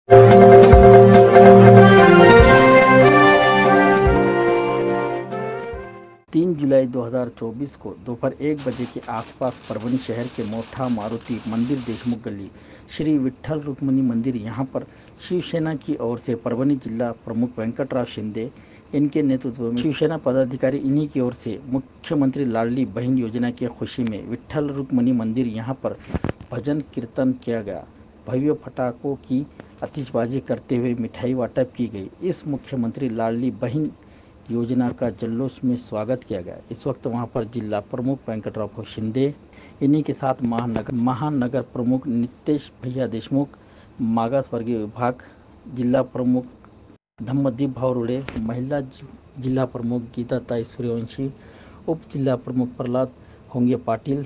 जुलाई 2024 को दोपहर 1 बजे के आसपास परभणी शहर के मोठा मारुति मंदिर देशमुख गली श्री विठ्ठल रुक्मिणी मंदिर यहाँ पर शिवसेना की ओर से परभणी जिला प्रमुख वेंकटराव शिंदे इनके नेतृत्व में शिवसेना पदाधिकारी इन्हीं की ओर से मुख्यमंत्री लाडली बहन योजना की खुशी में विठ्ठल रुक्मिणी मंदिर यहाँ पर भजन कीर्तन किया गया। भव्य पटाखों की आतिशबाजी करते हुए मिठाई वाटप की गई। इस मुख्यमंत्री लाडली बहन योजना का जल्लोष में स्वागत किया गया। इस वक्त वहां पर जिला प्रमुख वेंकटराव शिंदे, इन्हीं के साथ महानगर प्रमुख नितेश भैया देशमुख, मागास वर्गीय विभाग जिला प्रमुख धम्मदीप भावरुडे, महिला जिला प्रमुख गीताताई सूर्यवंशी, उप जिला प्रमुख प्रल्हाद होंगे पाटील,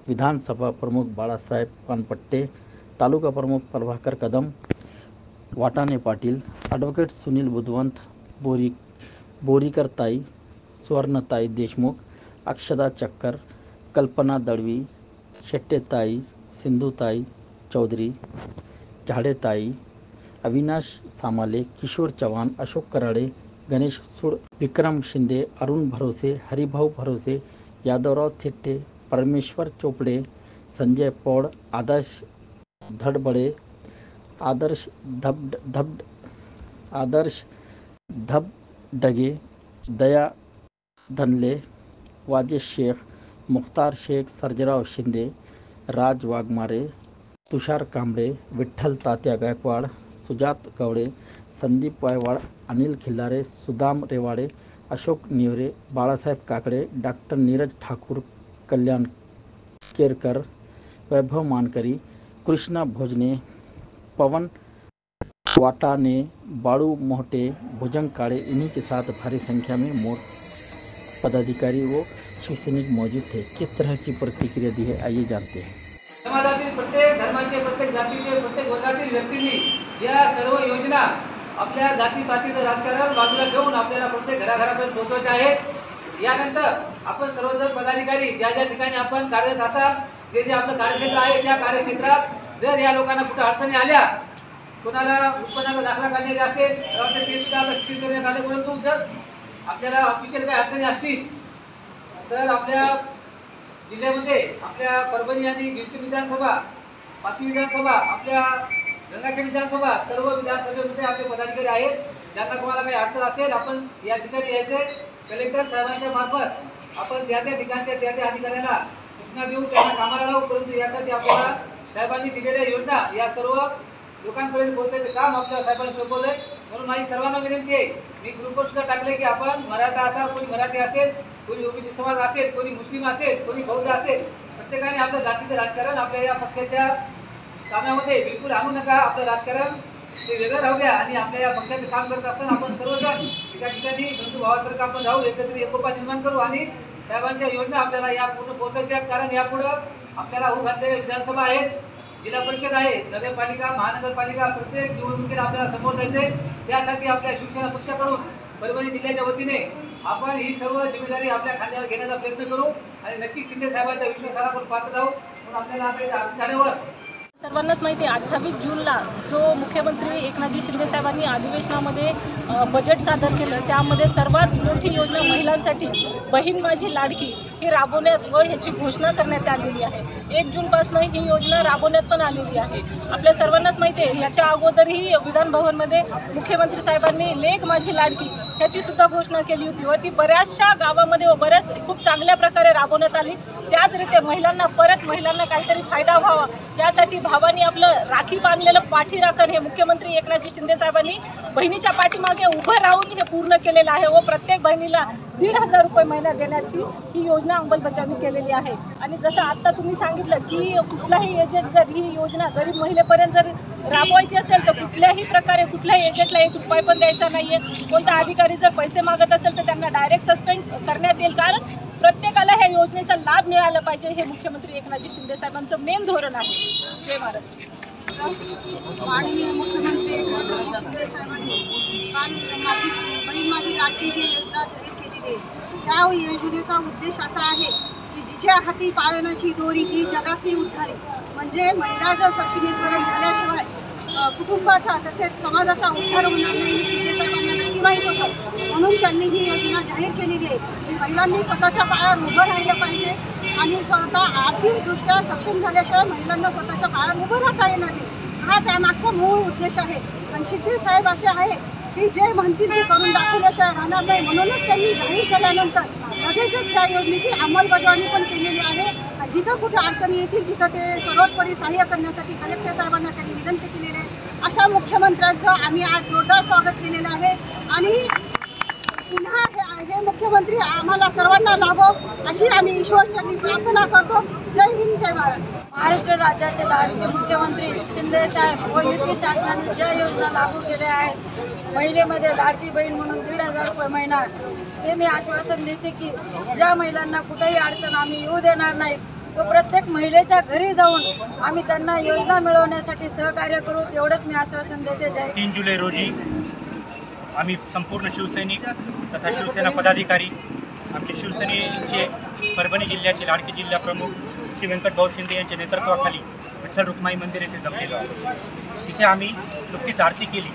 विधानसभा प्रमुख बाळासाहेब पानपट्टे, तालुका प्रमुख प्रभाकर कदम, वाटाणे पाटील, ॲडव्होकेट सुनील बुधवंत, बोरीकरताई, स्वर्णताई देशमुख, अक्षदा चक्कर, कल्पना दळवी, शेट्टेताई, सिंधुताई चौधरी, झाडेताई, अविनाश सामाले, किशोर चव्हाण, अशोक कराडे, गणेश सूड, विक्रम शिंदे, अरुण भरोसे, हरिभाऊ भरोसे, यादवराव थिट्टे, परमेश्वर चोपडे, संजय पौड़, आदर्श धडबड़े, आदर्श धबडगे, दया धनले, वाजेश शेख, मुख्तार शेख, सर्जेराव शिंदे, राज वाघमारे, तुषार कांबळे, विठ्ठल तात्या गायकवाड, सुजात गवडे, संदीप वायवाड, अनिल खिल्लारे, सुदाम रेवाडे, अशोक निवरे, बाळासाहेब काकडे, डॉक्टर नीरज ठाकूर, कल्याण केरकर, वैभव मानकरी, कृष्णा भोजने, पवन वाटाने, बाड़ू मोहटे, भुजंग काड़े, इन्हीं के साथ भारी संख्या में पदाधिकारी व शिवसैनिक मौजूद थे। किस तरह की प्रतिक्रिया दी है आइए जानते हैं। समाजातील प्रत्येक धर्माचे, प्रत्येक जातीचे, प्रत्येक वर्गातील व्यक्तींनी या सर्व योजना आपल्या जातीपातीचं राजकारण बाजूला ठेवून आपल्याला प्रत्येक घराघरापर्यंत पोहोचवायचे आहेत। यानंतर आपण सर्वजण पदाधिकारी ज्या ज्या ठिकाणी आपण कार्यरत असाल, जे आपलं कार्यक्षेत्र आहे त्या कार्यक्षेत्रात जर या लोकांना कुठे अडचणी आल्या, कोणाला उत्पन्नाचा दाखला काढण्याचा असेल तर ते सुद्धा आता स्थिर करण्यात आले। परंतु जर आपल्याला ऑफिशियल काही अडचणी असतील तर आपल्या जिल्ह्यामध्ये आपल्या परभणी आणि जिंतूर विधानसभा, पाथरी विधानसभा, आपल्या गंगाखेड विधानसभा, सर्व विधानसभेमध्ये आपले पदाधिकारी आहेत। ज्यांना कोणाला काही अडचण असेल आपण या ठिकाणी यायचे, कलेक्टर साहेबांच्या मार्फत आपण त्या ठिकाणच्या त्या अधिकाऱ्याला सूचना देऊ, त्यांना कामाला लावू। परंतु यासाठी आपल्याला साहेबांनी दिलेल्या योजना या सर्व लोकांपर्यंत पोहोचायचं काम आपल्या साहेबांनी सोपवलंय। म्हणून माझी सर्वांना विनंती आहे, मी ग्रुपवर सुद्धा टाकले की आपण मराठा असाल, कोणी मराठी असेल, कोणी ओबीसी समाज असेल, कोणी मुस्लिम असेल, कोणी बौद्ध असेल, प्रत्येकाने आपल्या जातीचं राजकारण आपल्या या पक्षाच्या कामामध्ये बिलकुल आणू नका। आपलं राजकारण ते वेगळं राहू द्या आणि आपल्या या पक्षाचं काम करत असताना आपण सर्वजण एका ठिकाणी बंधू भावासारखं आपण राहू, एकत्रित एकोपा निर्माण करू आणि साहेबांच्या योजना आपल्याला या पूर्ण पोहोचायच्या। कारण यापुढं आपल्याला होऊ घातलेल्या विधानसभा आहेत, जिल्हा परिषद आहे, नगरपालिका, महानगरपालिका, प्रत्येक निवडणुकीला आपल्याला समोर जायचंय। त्यासाठी आपल्या शिवसेना पक्षाकडून परभणी जिल्ह्याच्या वतीने आपण ही सर्व जिम्मेदारी आपल्या खांद्यावर घेण्याचा प्रयत्न करू आणि नक्की शिंदे साहेबांच्या विश्वासाला आपण पात्र राहू। म्हणून आपल्याला आता झाल्यावर सर्वांनाच माहिती आहे 28 जूनला जो मुख्यमंत्री एकनाथजी शिंदे साहेबांनी अधिवेशनामध्ये बजेट सादर केलं, त्यामध्ये सर्वात मोठी योजना महिलांसाठी बहीण माझी लाडकी ही राबवण्यात व ह्याची घोषणा करण्यात आलेली आहे। 1 जूनपासून ही योजना राबवण्यात पण आलेली आहे। आपल्या सर्वांनाच माहिती आहे याच्या अगोदरही विधान भवनमध्ये मुख्यमंत्री साहेबांनी लेक माझी लाडकी ह्याची सुद्धा घोषणा केली होती व ती बऱ्याचशा गावामध्ये व बऱ्याच खूप चांगल्या प्रकारे राबवण्यात आली। त्याचरीत्या महिलांना काहीतरी फायदा व्हावा यासाठी भावानी आपलं राखी बांधलेलं पाठीराखण हे मुख्यमंत्री एकनाथजी शिंदे साहेबांनी बहिणीच्या पाठीमागे उभं राहून हे पूर्ण केलेलं आहे व प्रत्येक बहिणीला 1,500 रुपये महिना देण्याची ही योजना अंमलबजावणी केलेली आहे। आणि जसं आता तुम्ही सांगितलं की कुठलाही एजंट जर ही योजना गरीब महिलेपर्यंत जर राबवायची असेल तर कुठल्याही प्रकारे कुठल्याही एजंटला 1 रुपया पण द्यायचा नाही आहे। कोणता अधिकारी जर पैसे मागत असेल तर त्यांना डायरेक्ट सस्पेंड करण्यात येईल, कारण प्रत्येकाला ह्या योजनेचा लाभ मिळाला पाहिजे हे मुख्यमंत्री एकनाथजी शिंदे साहेबांचं मेन धोरण आहे। जय महाराष्ट्र। माननीय मुख्यमंत्री एकनाथजी शिंदे साहेबांनी काल बहीण माझी लाडकी ही योजना जाहीर केलेली आहे। त्या योजनेचा उद्देश असा आहे की जिच्या हाती पाळण्याची दोरी ती जगासी उद्धारी, म्हणजे महिलाचं सक्षमीकरण झाल्याशिवाय कुटुंबाचा तसेच समाजाचा उद्धार होणार नाही हे शिंदे साहेबांना नक्की माहीत होतं. म्हणून त्यांनी ही योजना जाहीर केलेली आहे की महिलांनी स्वतःच्या पायावर उभं राहिलं पाहिजे आणि स्वतः आर्थिकदृष्ट्या सक्षम झाल्याशिवाय महिलांना स्वतःच्या पायावर उभं राहता येणार नाही. हा त्यामागचा मूळ उद्देश आहे. आणि शिंदे साहेब असे आहे की जे म्हणतील ते करून दाखवल्याशिवाय राहणार नाही. म्हणूनच त्यांनी जाहीर केल्यानंतर लगेचच त्या योजनेची अंमलबजावणी पण केलेली आहे. जिथं कुठे अडचणी येतील तिथं ते सर्वोपरी सहाय्य करण्यासाठी कलेक्टर साहेबांना त्यांनी विनंती केलेली आहे. अशा मुख्यमंत्र्यांचं आम्ही आज जोरदार स्वागत केलेलं आहे आणि पुन्हा हे मुख्यमंत्री आम्हाला सर्वांना लाभो अशी आम्ही ईश्वरचरणी प्रार्थना करतो. जय हिंद, जय महाराष्ट्र. महाराष्ट्र राज्याचे लाडके मुख्यमंत्री शिंदे साहेब व युती शासनाने ज्या योजना लागू केल्या आहेत, महिलेमध्ये लाडकी बहीण म्हणून 1,500 रुपये महिना, ते मी आश्वासन देते की ज्या महिलांना कुठेही अडचण आम्ही येऊ देणार नाही व प्रत्येक महिलेच्या घरी जाऊन आम्ही त्यांना योजना मिळवण्यासाठी सहकार्य करू, तेवढंच मी आश्वासन देते. जय. 3 जुलै रोजी आम्ही संपूर्ण शिवसैनिक तथा शिवसेना पदाधिकारी, आमचे शिवसेनेचे परभणी जिल्ह्याचे लाडके जिल्हा प्रमुख श्री व्यंकटभाऊ शिंदे यांच्या नेतृत्वाखाली विठ्ठल रुक्माई मंदिर येथे जमलेलो आहोत. तिथे आम्ही नुकतीच आरती केली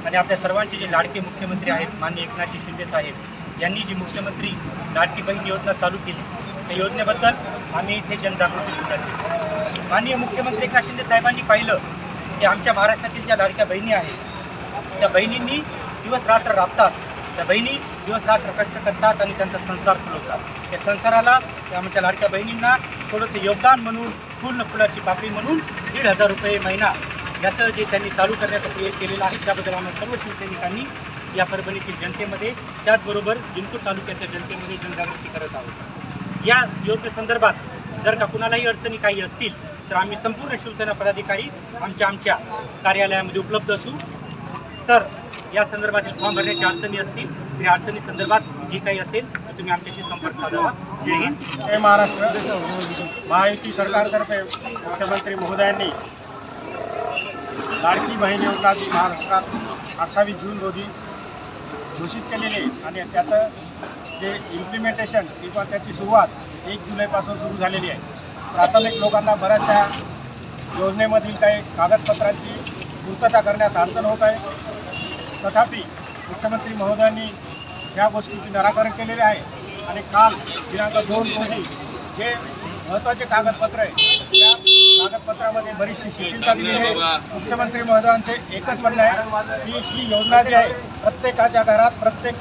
आणि आपल्या सर्वांचे जे लाडके मुख्यमंत्री आहेत माननीय एकनाथजी शिंदे साहेब यांनी जी मुख्यमंत्री लाडकी बहीण योजना चालू केली, त्या योजनेबद्दल आम्ही इथे जनजागृती सुद्धा केली. माननीय मुख्यमंत्री एकनाथ शिंदे साहेबांनी पाहिलं की आमच्या महाराष्ट्रातील ज्या लाडक्या बहिणी आहेत त्या बहिणींनी दिवस रात्र राबतात, त्या बहिणी दिवस रात्र कष्ट करतात आणि त्यांचा संसार फुलवतात. त्या संसाराला आमच्या लाडक्या बहिणींना थोडंसं योगदान म्हणून, फुल न फुलाची पाकळी म्हणून 1,500 रुपये महिना याचं जे त्यांनी चालू करण्याचा प्रयत्न केलेला आहे त्याबद्दल आम्ही सर्व शिवसैनिकांनी या परभणीतील जनतेमध्ये त्याचबरोबर जिंतूर तालुक्याच्या जनतेमध्ये जनजागृती करत आहोत. या योजनेसंदर्भात जर का कुणालाही अडचणी काही असतील तर आम्ही संपूर्ण शिवसेना पदाधिकारी आमच्या कार्यालयामध्ये उपलब्ध असू. तर या संदर्भातील फॉर्म भरण्याची अडचणी असतील तर या अडचणी संदर्भात जी काही असेल तर तुम्ही आमच्याशी संपर्क साधावा. जय हिंद, जय महाराष्ट्र. महायुती सरकारतर्फे मुख्यमंत्री महोदयांनी लाडकी बहीण योजना जी महाराष्ट्रात 28 जून रोजी घोषित केलेली आहे आणि त्याचं जे इम्प्लिमेंटेशन किंवा त्याची सुरुवात 1 जुलैपासून सुरू झालेली आहे. प्राथमिक लोकांना बऱ्याचशा योजनेमधील काही कागदपत्रांची पूर्तता करण्यास अडचण होत आहे. तथापि मुख्यमंत्री महोदयांनी ह्या गोष्टीचे निराकरण केलेले आहे आणि काल दिनांक 2 रोजी जे महत्त्वाचे कागदपत्र आहे त्या कागदपत्रामध्ये बरीचशी शिथिलता दिली आहे. मुख्यमंत्री महोदयांचे एकच म्हणणं आहे की ही योजना जी आहे प्रत्येकाच्या घरात प्रत्येक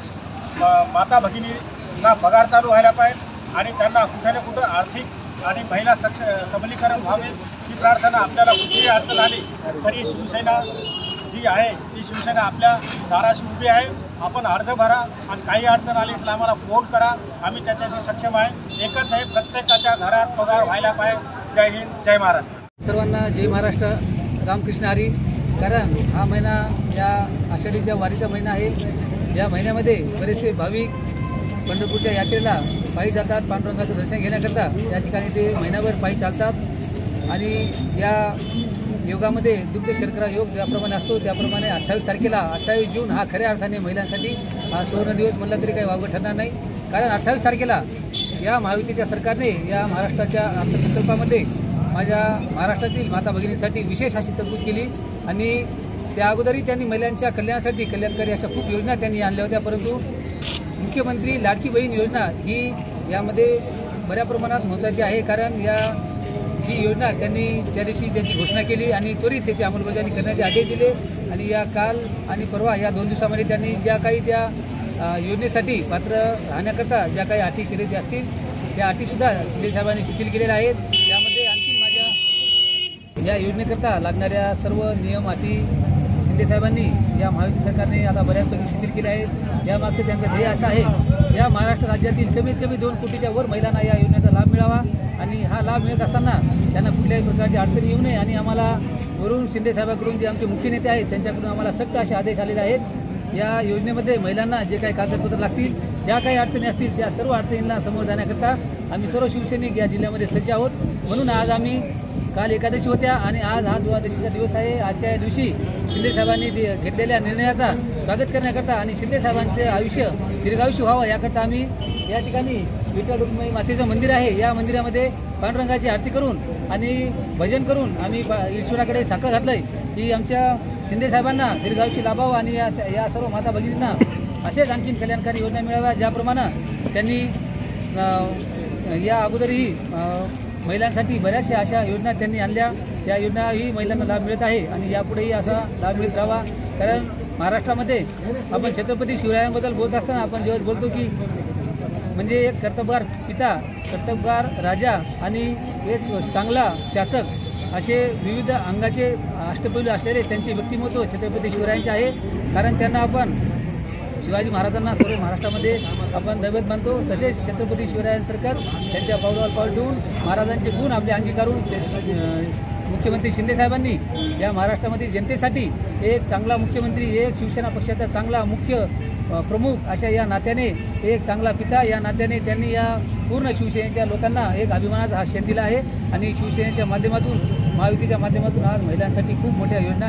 माता भगिनींना पगार चालू व्हायला पाहिजे आणि त्यांना कुठे ना कुठं आर्थिक आणि महिला सबलीकरण व्हावे ही प्रार्थना. आपल्याला कुठलीही अडचण आली तरी शिवसेना जी आहे ती शिवसेना आपल्या दाराशी उभी आहे. आपण अर्ज भरा आणि काही अडचण आली तर आम्हाला फोन करा, आम्ही त्याच्याशी सक्षम आहे. एकच आहे, प्रत्येकाच्या घरात पगार व्हायला पाहिजे. जय हिंद, जय महाराष्ट्र. सर्वांना जय महाराष्ट्र, रामकृष्ण हरी. कारण हा महिना या आषाढीच्या वारीचा महिना आहे. या महिन्यामध्ये बरेचसे भाविक पंढरपूरच्या यात्रेला पायी जातात. पांडुरंगाचं दर्शन घेण्याकरता या ठिकाणी ते महिनाभर पायी चालतात आणि या योगामध्ये दुग्ध शर्करा योग ज्याप्रमाणे असतो त्याप्रमाणे 28 तारखेला 28 जून हा खऱ्या अर्थाने महिलांसाठी हा सुवर्ण दिवस म्हणला तरी काही वावगं ठरणार नाही. कारण 28 तारखेला या महायुतीच्या सरकारने या महाराष्ट्राच्या अर्थसंकल्पामध्ये माझ्या महाराष्ट्रातील माता भगिनींसाठी विशेष अशी तरतूद केली आणि त्या अगोदरही त्यांनी महिलांच्या कल्याणासाठी कल्याणकारी अशा खूप योजना त्यांनी आणल्या होत्या. परंतु मुख्यमंत्री लाडकी बहीण योजना ही यामध्ये बऱ्या प्रमाणात महत्त्वाची आहे. कारण ही योजना त्यांनी त्या दिवशी त्यांची घोषणा केली आणि त्वरित त्याची अंमलबजावणी करण्याचे आदेश दिले आणि या काल आणि परवा या 2 दिवसामध्ये त्यांनी ज्या काही त्या योजनेसाठी पात्र राहण्याकरता ज्या काही अटी शर्यती असतील त्या अटीसुद्धा शिंदे साहेबांनी शिथिल केलेल्या आहेत. त्यामध्ये आणखी माझ्या या योजनेकरता लागणाऱ्या सर्व नियम अटी शिंदे साहेबांनी या महायुती सरकारने आता बऱ्याचपैकी शिथिल केले आहेत. यामागचं त्यांचं ध्येय असं आहे या महाराष्ट्र राज्यातील कमीत कमी 2 कोटीच्या वर महिलांना या योजनेचा लाभ मिळावा आणि हा लाभ मिळत असताना त्यांना कुठल्याही प्रकारची अडचणी येऊ नये. आणि आम्हाला वरून शिंदे साहेबांकडून जे आमचे मुख्य नेते आहेत त्यांच्याकडून आम्हाला सक्त असे आदेश आलेले आहेत. या योजनेमध्ये महिलांना जे काही कागदपत्र लागतील, ज्या काही अडचणी असतील त्या सर्व अडचणींना समोर जाण्याकरता आम्ही सर्व शिवसैनिक या जिल्ह्यामध्ये सज्ज आहोत. म्हणून आज आम्ही काल एकादशी होत्या आणि आज हा द्वादशीचा दिवस आहे. आजच्या या दिवशी शिंदे साहेबांनी घेतलेल्या निर्णयाचा स्वागत करण्याकरता आणि शिंदे साहेबांचे आयुष्य दीर्घायुष्य व्हावं याकरता आम्ही या ठिकाणी विठ्ठल रुक्माई मातेचं मंदिर आहे या मंदिरामध्ये पांडुरंगाची आरती करून आणि भजन करून आम्ही ईश्वराकडे साकडं घातलं आहे की आमच्या शिंदे साहेबांना दीर्घायुष्य लाभावं आणि या सर्व माता भगिनींना असेच आणखीन कल्याणकारी योजना मिळाव्या, ज्याप्रमाणे त्यांनी या अगोदरही महिलांसाठी बऱ्याचशा अशा योजना त्यांनी आणल्या. त्या योजनाही महिलांना लाभ मिळत आहे आणि यापुढेही असा लाभ मिळत राहावा. कारण महाराष्ट्रामध्ये आपण छत्रपती शिवरायांबद्दल बोलत असताना आपण जेव्हा बोलतो की म्हणजे एक कर्तबगार पिता, कर्तबगार राजा आणि एक चांगला शासक असे विविध अंगाचे अष्टपैलू असलेले त्यांचे व्यक्तिमत्व छत्रपती शिवरायांचे आहे. कारण त्यांना आपण शिवाजी महाराजांना सर्व महाराष्ट्रामध्ये आपण दैवत मानतो. तसेच छत्रपती शिवरायांसारखंच त्यांच्या पावलावर पाऊल ठेवून महाराजांचे गुण आपले अंगीकारून मुख्यमंत्री शिंदेसाहेबांनी या महाराष्ट्रामधील जनतेसाठी एक चांगला मुख्यमंत्री, एक शिवसेना पक्षाचा चांगला मुख्य प्रमुख अशा या नात्याने, एक चांगला पिता या नात्याने त्यांनी या पूर्ण शिवसेनेच्या लोकांना एक अभिमानाचा हा क्षण दिला आहे. आणि शिवसेनेच्या माध्यमातून, महायुतीच्या माध्यमातून आज महिलांसाठी खूप मोठ्या योजना